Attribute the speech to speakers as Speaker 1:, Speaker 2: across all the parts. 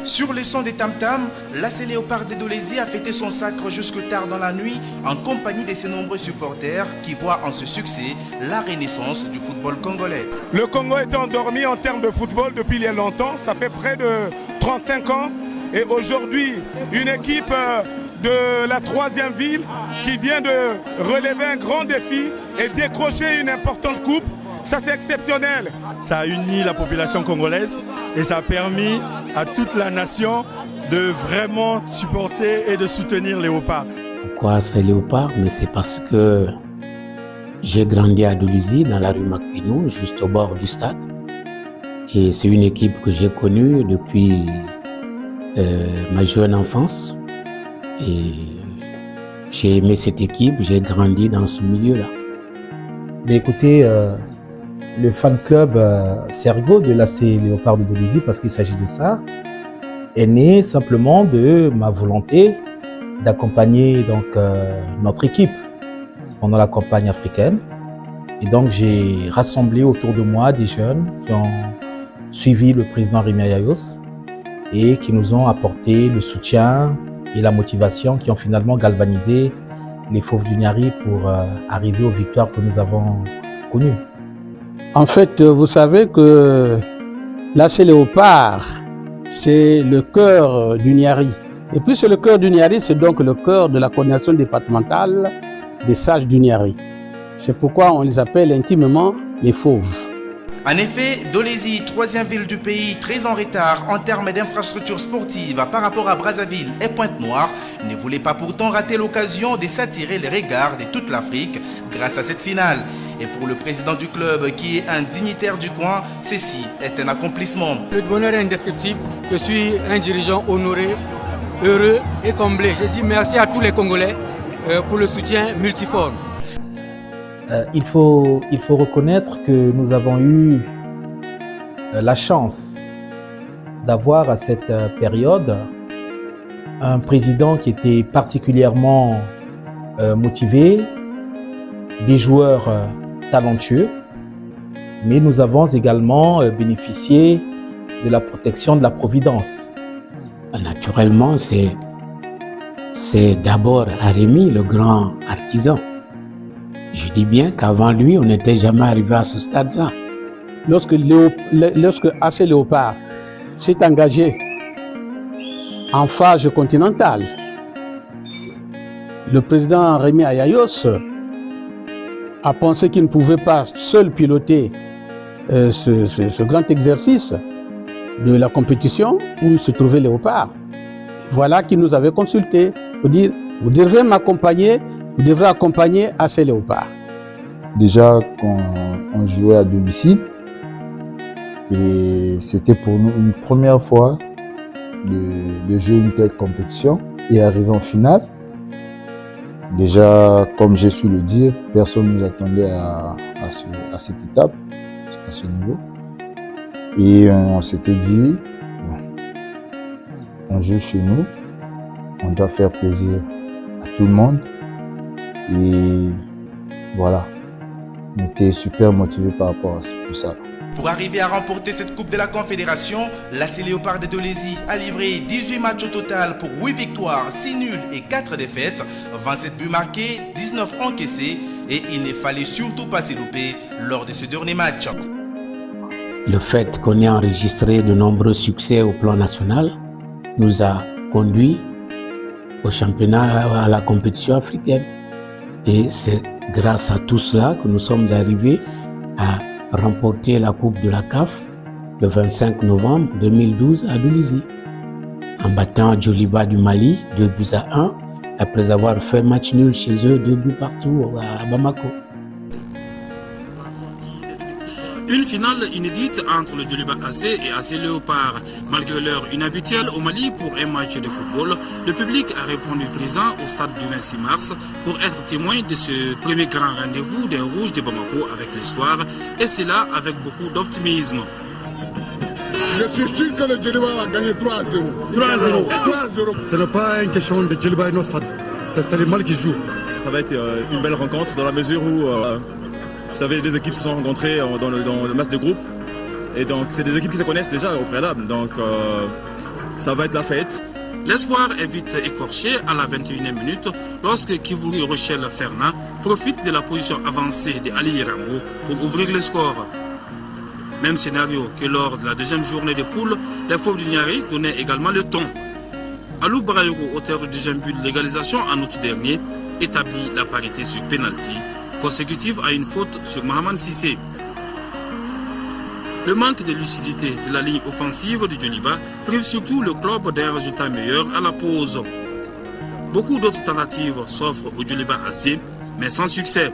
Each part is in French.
Speaker 1: Sur les sons des tam-tams, l'AC Léopard de Dolésy a fêté son sacre jusque tard dans la nuit en compagnie de ses nombreux supporters qui voient en ce succès la renaissance du football congolais.
Speaker 2: Le Congo est endormi en termes de football depuis il y a longtemps, ça fait près de 35 ans. Et aujourd'hui, une équipe de la 3e ville qui vient de relever un grand défi et décrocher une importante coupe, ça c'est exceptionnel.
Speaker 3: Ça a uni la population congolaise et ça a permis à toute la nation de vraiment supporter et de soutenir Léopard.
Speaker 4: Pourquoi c'est Léopard? Mais c'est parce que j'ai grandi à Dolésy, dans la rue Macquinou, juste au bord du stade. Et c'est une équipe que j'ai connue depuis ma jeune enfance. Et j'ai aimé cette équipe, j'ai grandi dans ce milieu-là.
Speaker 5: Mais écoutez, le fan club Sergo de l'AC Léopard de Dolésy, parce qu'il s'agit de ça, est né simplement de ma volonté d'accompagner donc notre équipe pendant la campagne africaine. Et donc j'ai rassemblé autour de moi des jeunes qui ont suivi le président Rémi Ayayos et qui nous ont apporté le soutien et la motivation qui ont finalement galvanisé les Fauves du Niari pour arriver aux victoires que nous avons connues.
Speaker 6: En fait, vous savez que l'AC Léopard, c'est le cœur du Niari. Et puis c'est le cœur du Niari, c'est donc le cœur de la coordination départementale des sages du Niari. C'est pourquoi on les appelle intimement les Fauves.
Speaker 1: En effet, Dolésy, 3e ville du pays, très en retard en termes d'infrastructures sportives par rapport à Brazzaville et Pointe-Noire, ne voulait pas pourtant rater l'occasion de s'attirer les regards de toute l'Afrique grâce à cette finale. Et pour le président du club, qui est un dignitaire du coin, ceci est un accomplissement.
Speaker 7: Le bonheur est indescriptible. Je suis un dirigeant honoré, heureux et comblé. Je dis merci à tous les Congolais pour le soutien multiforme.
Speaker 5: Il faut reconnaître que nous avons eu la chance d'avoir à cette période un président qui était particulièrement motivé, des joueurs talentueux, mais nous avons également bénéficié de la protection de la Providence.
Speaker 4: Naturellement, c'est d'abord Rémi, le grand artisan. Je dis bien qu'avant lui, on n'était jamais arrivé à ce stade-là.
Speaker 6: Lorsque AC Léopard s'est engagé en phase continentale, le président Rémi Ayayos a pensé qu'il ne pouvait pas seul piloter ce grand exercice de la compétition où se trouvait Léopard. Voilà qu'il nous avait consulté pour dire « Vous devrez m'accompagner ». Vous devrez accompagner AC Léopard.
Speaker 8: Déjà, quand on jouait à domicile, et c'était pour nous une première fois de jouer une telle compétition et arriver en finale. Déjà, comme j'ai su le dire, personne ne nous attendait à cette étape, à ce niveau. Et on s'était dit, on joue chez nous, on doit faire plaisir à tout le monde. Et voilà, on était super motivés par rapport à tout ça.
Speaker 1: Pour arriver à remporter cette Coupe de la Confédération, l'AC Léopard de Dolésy a livré 18 matchs au total pour 8 victoires, 6 nuls et 4 défaites, 27 buts marqués, 19 encaissés et il ne fallait surtout pas s'élouper lors de ce dernier match.
Speaker 4: Le fait qu'on ait enregistré de nombreux succès au plan national nous a conduits au championnat, à la compétition africaine. Et c'est grâce à tout cela que nous sommes arrivés à remporter la Coupe de la CAF le 25 novembre 2012 à Dolésy, en battant Djoliba du Mali 2-1, après avoir fait match nul chez eux 2 buts partout à Bamako.
Speaker 9: Une finale inédite entre le Djoliba AC et AC Léopard. Malgré l'heure inhabituelle au Mali pour un match de football, le public a répondu présent au stade du 26 mars pour être témoin de ce premier grand rendez-vous des Rouges de Bamako avec l'histoire, et c'est là avec beaucoup d'optimisme.
Speaker 10: Je suis sûr que le Djoliba va gagner 3-0. 3-0.
Speaker 11: Ce n'est pas une question de Djoliba et notre stade. C'est les Mali qui jouent.
Speaker 12: Ça va être une belle rencontre dans la mesure où vous savez, les deux équipes se sont rencontrées dans le match de groupe. Et donc, c'est des équipes qui se connaissent déjà au préalable. Donc, ça va être la fête.
Speaker 9: L'espoir est vite écorché à la 21e minute lorsque Kivulu Rochelle Fernand profite de la position avancée de Ali Rambo pour ouvrir le score. Même scénario que lors de la deuxième journée de poule, les Fauves du Niari donnaient également le ton. Alou Barayoko, auteur du deuxième but de l'égalisation en août dernier, établit la parité sur penalty, consécutive à une faute sur Mohamed Sissé. Le manque de lucidité de la ligne offensive du Djoliba prive surtout le club d'un résultat meilleur à la pause. Beaucoup d'autres tentatives s'offrent au Djoliba AC, mais sans succès.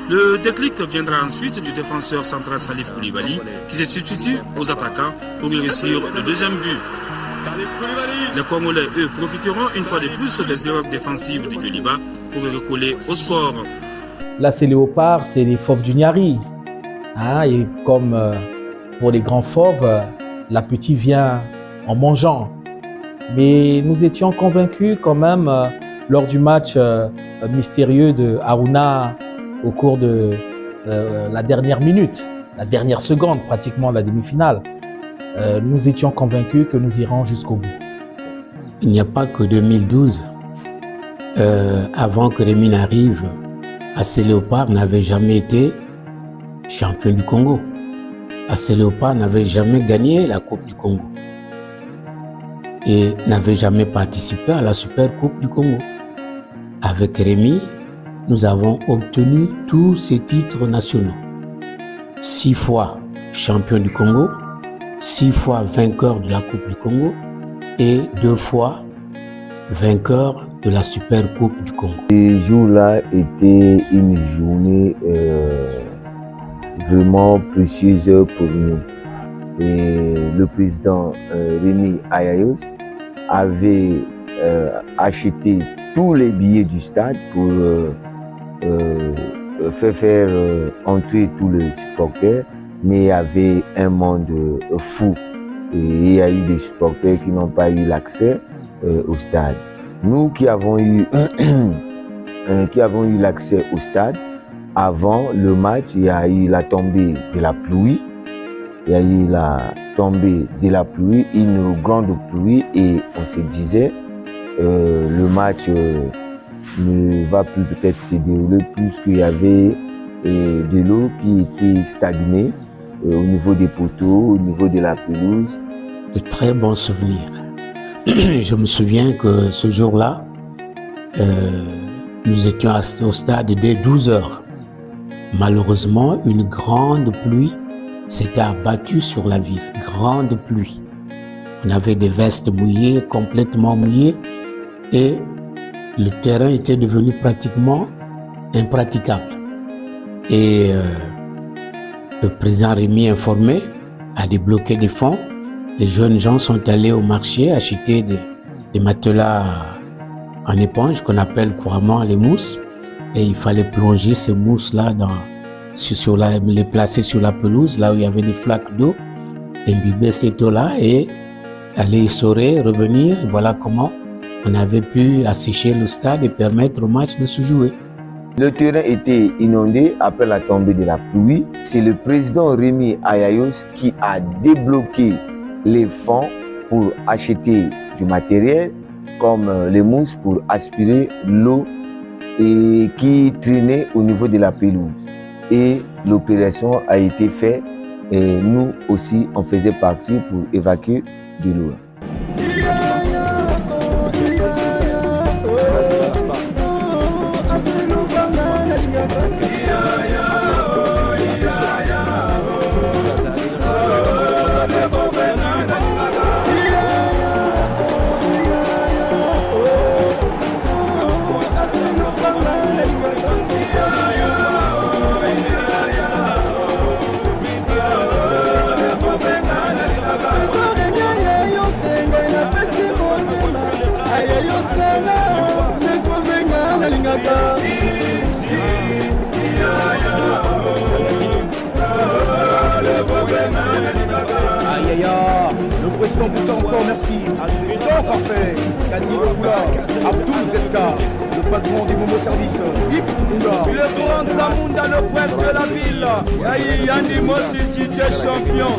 Speaker 9: Le déclic viendra ensuite du défenseur central Salif Koulibaly qui se substitue aux attaquants pour réussir le deuxième but. Les Congolais, eux, profiteront une fois de plus des erreurs défensives du Djoliba pour recoller au score.
Speaker 5: Là, c'est Léopard, c'est les Fauves du Niari. Et comme pour les grands fauves, l'appétit vient en mangeant. Mais nous étions convaincus quand même lors du match mystérieux de Aruna au cours de la dernière minute, la dernière seconde pratiquement, la demi-finale. Nous étions convaincus que nous irons jusqu'au bout.
Speaker 4: Il n'y a pas que 2012. Avant que Rémi n'arrive, AC Léopard n'avait jamais été champion du Congo. AC Léopard n'avait jamais gagné la Coupe du Congo et n'avait jamais participé à la Super Coupe du Congo. Avec Rémi, nous avons obtenu tous ces titres nationaux. 6 fois champion du Congo, 6 fois vainqueur de la Coupe du Congo et 2 fois vainqueur de la Super Coupe du Congo.
Speaker 13: Ce jour-là était une journée vraiment précieuse pour nous. Et le président Rémi Ayayos avait acheté tous les billets du stade pour faire entrer tous les supporters, mais il y avait un monde fou. Et il y a eu des supporters qui n'ont pas eu l'accès au stade. Nous qui avons eu l'accès au stade, avant le match, il y a eu la tombée de la pluie. Il y a eu la tombée de la pluie, une grande pluie, et on se disait le match ne va plus peut-être se dérouler puisqu'il y avait de l'eau qui était stagnée au niveau des poteaux, au niveau de la pelouse.
Speaker 4: De très bons souvenirs. Je me souviens que ce jour-là, nous étions au stade dès 12 heures. Malheureusement, une grande pluie s'était abattue sur la ville. Grande pluie. On avait des vestes mouillées, complètement mouillées, et le terrain était devenu pratiquement impraticable. Et le président Rémi informé a débloqué des fonds. Les jeunes gens sont allés au marché acheter des matelas en éponge qu'on appelle couramment les mousses. Et il fallait plonger ces mousses-là, les placer sur la pelouse, là où il y avait des flaques d'eau, imbiber cette eau-là et aller essorer, revenir. Voilà comment on avait pu assécher le stade et permettre au match de se jouer.
Speaker 13: Le terrain était inondé après la tombée de la pluie. C'est le président Rémi Ayayos qui a débloqué les fonds pour acheter du matériel comme les mousses pour aspirer l'eau et qui traînait au niveau de la pelouse. Et l'opération a été faite et nous aussi on faisait partie pour évacuer de l'eau.
Speaker 14: Le président Bouta encore merci. Victor Parfait, Kani Oula, Abdoul Zedka, le patron des Momo Service, Yip Oula. Le grand Zamunda, le prêtre de la ville. Aïe, Yanni Mossi, champion.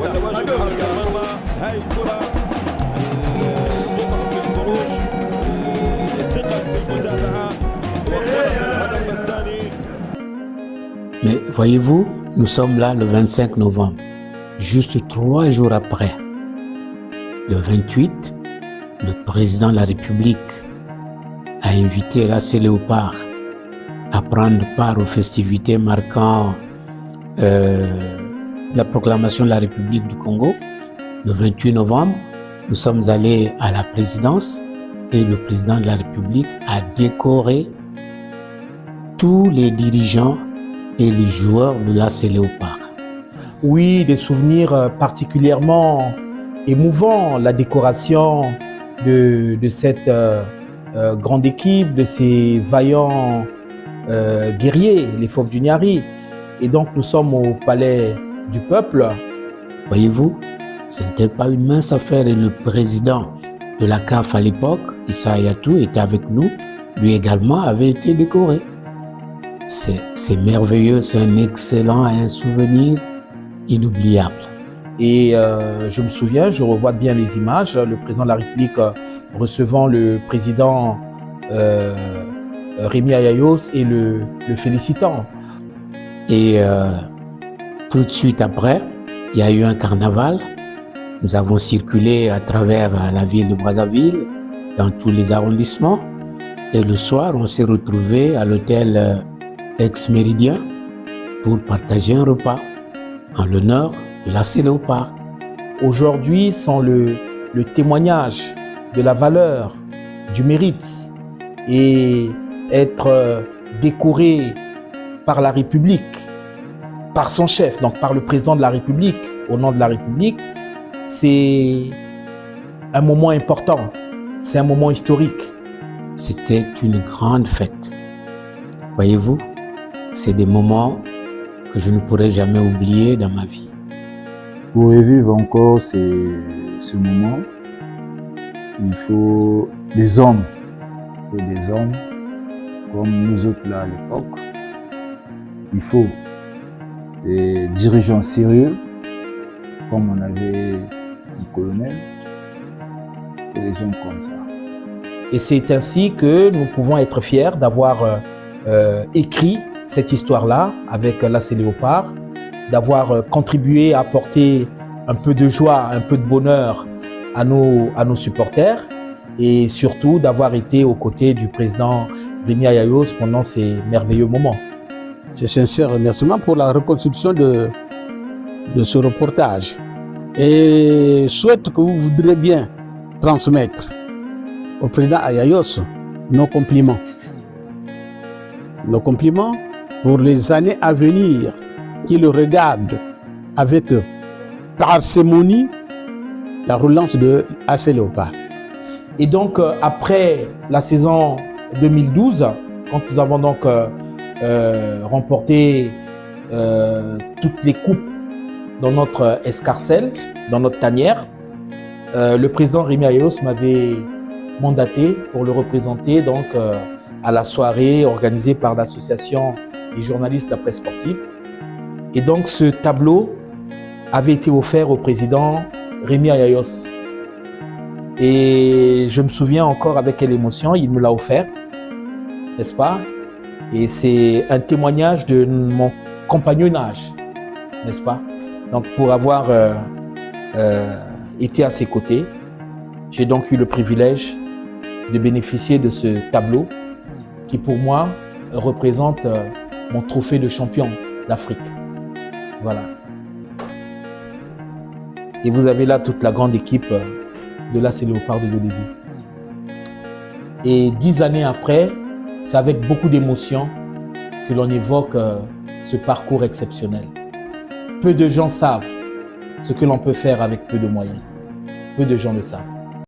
Speaker 15: وتواجد حارس المرمى هاي الكرة تقع في الخروج الثقل في المتابعة وكرة الهدف الثاني.
Speaker 4: Mais voyez-vous, nous sommes là le 25 novembre, juste 3 jours après. Le 28, le président de la République a invité l'AC Léopard à prendre part aux festivités marquant la proclamation de la République du Congo. Le 28 novembre, nous sommes allés à la présidence et le président de la République a décoré tous les dirigeants et les joueurs de l'AC Léopard.
Speaker 5: Oui, des souvenirs particulièrement émouvants, la décoration de cette grande équipe, de ces vaillants guerriers, les Fauves du Niari. Et donc nous sommes au palais du peuple.
Speaker 4: Voyez-vous, ce n'était pas une mince affaire et le président de la CAF à l'époque, Issa Hayatou, était avec nous. Lui également avait été décoré. C'est merveilleux, c'est un excellent et un souvenir inoubliable.
Speaker 5: Et je me souviens, je revois bien les images, le président de la République recevant le président Rémi Ayayos et le félicitant.
Speaker 4: Et tout de suite après, il y a eu un carnaval. Nous avons circulé à travers la ville de Brazzaville, dans tous les arrondissements. Et le soir, on s'est retrouvés à l'hôtel Ex-Méridien pour partager un repas en l'honneur de l'AC Léopard.
Speaker 5: Aujourd'hui, sans le témoignage de la valeur, du mérite et être décoré par la République, par son chef, donc par le président de la République, au nom de la République, c'est un moment important, c'est un moment historique.
Speaker 4: C'était une grande fête. Voyez-vous, c'est des moments que je ne pourrai jamais oublier dans ma vie.
Speaker 8: Pour revivre encore ce moment, il faut des hommes. Il faut des hommes comme nous autres là à l'époque. Il faut des dirigeants sérieux, comme on avait un colonel. Il faut des hommes comme ça.
Speaker 5: Et c'est ainsi que nous pouvons être fiers d'avoir écrit cette histoire-là avec l'AC Léopard, d'avoir contribué à apporter un peu de joie, un peu de bonheur à nos supporters et surtout d'avoir été aux côtés du président Rémi Ayayos pendant ces merveilleux moments.
Speaker 6: J'ai sincère remerciement pour la reconstitution de ce reportage et souhaite que vous voudrez bien transmettre au président Ayayos nos compliments. Nos compliments pour les années à venir, qui le regardent avec parcimonie la relance de l'AC Léopard.
Speaker 5: Et donc, après la saison 2012, quand nous avons donc remporté toutes les coupes dans notre escarcelle, dans notre tanière, le président Rémi Ayayos m'avait mandaté pour le représenter donc, à la soirée organisée par l'association des journalistes de la presse sportive. Et donc ce tableau avait été offert au président Rémi Ayayos. Et je me souviens encore avec quelle émotion il me l'a offert, n'est-ce pas? Et c'est un témoignage de mon compagnonnage, n'est-ce pas? Donc pour avoir été à ses côtés, j'ai donc eu le privilège de bénéficier de ce tableau qui pour moi représente mon trophée de champion d'Afrique. Voilà. Et vous avez là toute la grande équipe de l'AC Léopard de Dodésie. Et 10 années après, c'est avec beaucoup d'émotion que l'on évoque ce parcours exceptionnel. Peu de gens savent ce que l'on peut faire avec peu de moyens. Peu de gens le savent.